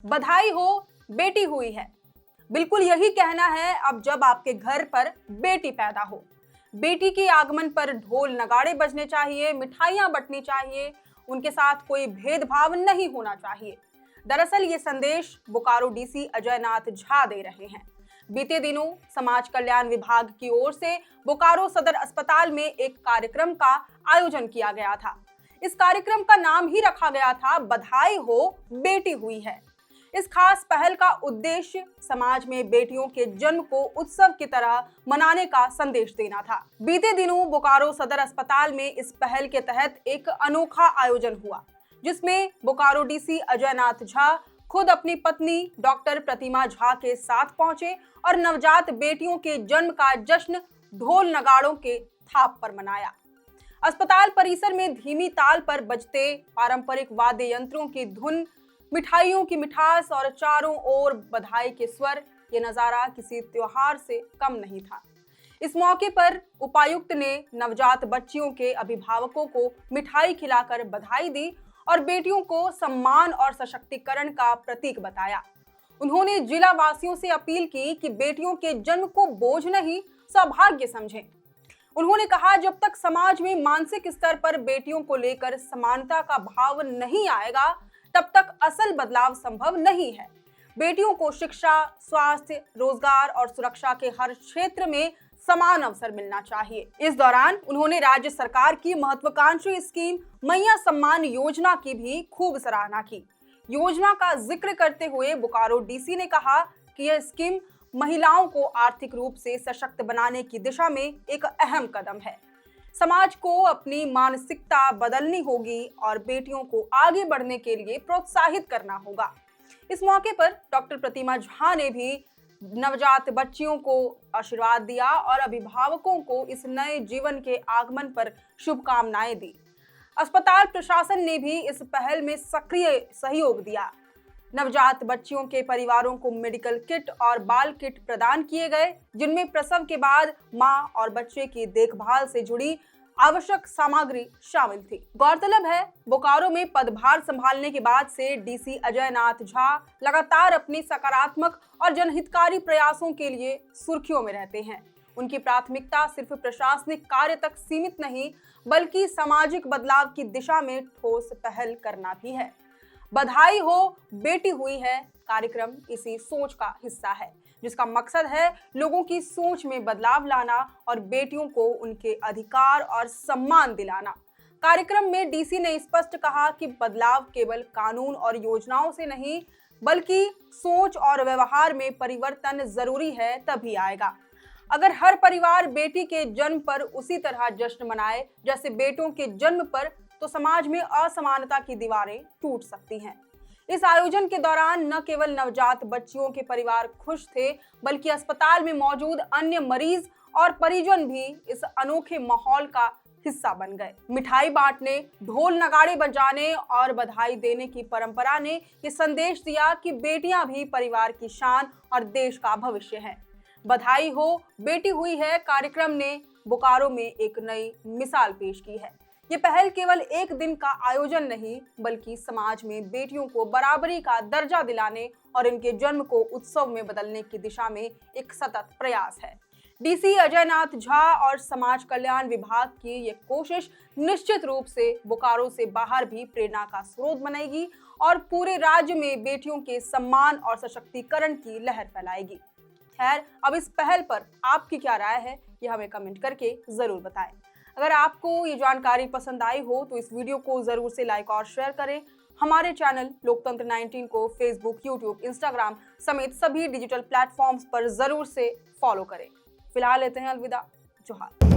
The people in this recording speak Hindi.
बधाई हो, बेटी हुई है। बिल्कुल यही कहना है अब जब आपके घर पर बेटी पैदा हो। बेटी के आगमन पर ढोल नगाड़े बजने चाहिए, मिठाइयां बंटनी चाहिए, उनके साथ कोई भेदभाव नहीं होना चाहिए। दरअसल ये संदेश बोकारो डीसी अजय नाथ झा दे रहे हैं। बीते दिनों समाज कल्याण विभाग की ओर से बोकारो सदर अस्पताल में एक कार्यक्रम का आयोजन किया गया था। इस कार्यक्रम का नाम ही रखा गया था बधाई हो, बेटी हुई है। इस खास पहल का उद्देश्य समाज में बेटियों के जन्म को उत्सव की तरह मनाने का संदेश देना था। बीते दिनों बोकारो सदर अस्पताल में इस पहल के तहत एक अनोखा आयोजन हुआ, जिसमें बोकारो डीसी अजय नाथ झा खुद अपनी पत्नी डॉक्टर प्रतिमा झा के साथ पहुंचे और नवजात बेटियों के जन्म का जश्न ढोल नगाड़ों के थाप पर मनाया। अस्पताल परिसर में धीमी ताल पर बजते पारंपरिक वाद्य यंत्रों की धुन, मिठाइयों की मिठास और चारों ओर बधाई के स्वर, ये नजारा किसी त्योहार से कम नहीं था। इस मौके पर उपायुक्त ने नवजात बच्चियों के अभिभावकों को मिठाई खिलाकर बधाई दी और बेटियों को सम्मान और सशक्तिकरण का प्रतीक बताया। उन्होंने जिला वासियों से अपील की कि बेटियों के जन्म को बोझ नहीं, सौभाग्य समझें। उन्होंने कहा, जब तक समाज में मानसिक स्तर पर बेटियों को लेकर समानता का भाव नहीं आएगा, तब तक असल बदलाव संभव नहीं है। बेटियों को शिक्षा, स्वास्थ्य, रोजगार और सुरक्षा के हर क्षेत्र में समान अवसर मिलना चाहिए। इस दौरान उन्होंने राज्य सरकार की महत्वाकांक्षी स्कीम मैया सम्मान योजना की भी खूब सराहना की। योजना का जिक्र करते हुए बोकारो डीसी ने कहा कि यह स्कीम महिलाओं को आर्थिक रूप से सशक्त बनाने की दिशा में एक अहम कदम है। समाज को अपनी मानसिकता बदलनी होगी और बेटियों को आगे बढ़ने के लिए प्रोत्साहित करना होगा। इस मौके पर डॉक्टर प्रतिमा झा ने भी नवजात बच्चियों को आशीर्वाद दिया और अभिभावकों को इस नए जीवन के आगमन पर शुभकामनाएं दी। अस्पताल प्रशासन ने भी इस पहल में सक्रिय सहयोग दिया। नवजात बच्चियों के परिवारों को मेडिकल किट और बाल किट प्रदान किए गए, जिनमें प्रसव के बाद मां और बच्चे की देखभाल से जुड़ी आवश्यक सामग्री शामिल थी। गौरतलब है, बोकारो में पदभार संभालने के बाद से डीसी अजय नाथ झा लगातार अपनी सकारात्मक और जनहितकारी प्रयासों के लिए सुर्खियों में रहते हैं। उनकी प्राथमिकता सिर्फ प्रशासनिक कार्य तक सीमित नहीं, बल्कि सामाजिक बदलाव की दिशा में ठोस पहल करना भी है। बधाई हो, बेटी हुई है कार्यक्रम इसी सोच का हिस्सा है, जिसका मकसद है लोगों की सोच में बदलाव लाना और बेटियों को उनके अधिकार और सम्मान दिलाना। कार्यक्रम में डीसी ने स्पष्ट कहा कि बदलाव केवल कानून और योजनाओं से नहीं, बल्कि सोच और व्यवहार में परिवर्तन जरूरी है, तभी आएगा। अगर हर परिवार बेटी के जन्म पर उसी तरह जश्न मनाए जैसे बेटों के जन्म पर, तो समाज में असमानता की दीवारें टूट सकती हैं। इस आयोजन के दौरान न केवल नवजात बच्चियों के परिवार खुश थे, बल्कि अस्पताल में मौजूद अन्य मरीज और परिजन भी इस अनोखे माहौल का हिस्सा बन गए। मिठाई बांटने, ढोल नगाड़े बजाने और बधाई देने की परंपरा ने ये संदेश दिया कि बेटियां भी परिवार की शान और देश का भविष्य हैं। बधाई हो, बेटी हुई है कार्यक्रम ने बोकारो में एक नई मिसाल पेश की है। ये पहल केवल एक दिन का आयोजन नहीं, बल्कि समाज में बेटियों को बराबरी का दर्जा दिलाने और इनके जन्म को उत्सव में बदलने की दिशा में एक सतत प्रयास है। डीसी अजय नाथ झा और समाज कल्याण विभाग की ये कोशिश निश्चित रूप से बोकारो से बाहर भी प्रेरणा का स्रोत बनेगी और पूरे राज्य में बेटियों के सम्मान और सशक्तिकरण की लहर फैलाएगी। खैर, अब इस पहल पर आपकी क्या राय है, ये हमें कमेंट करके जरूर बताएं। अगर आपको ये जानकारी पसंद आई हो तो इस वीडियो को जरूर से लाइक और शेयर करें। हमारे चैनल लोकतंत्र 19 को फेसबुक, यूट्यूब, इंस्टाग्राम समेत सभी डिजिटल प्लेटफॉर्म्स पर जरूर से फॉलो करें। फिलहाल लेते हैं अलविदा। जोहार।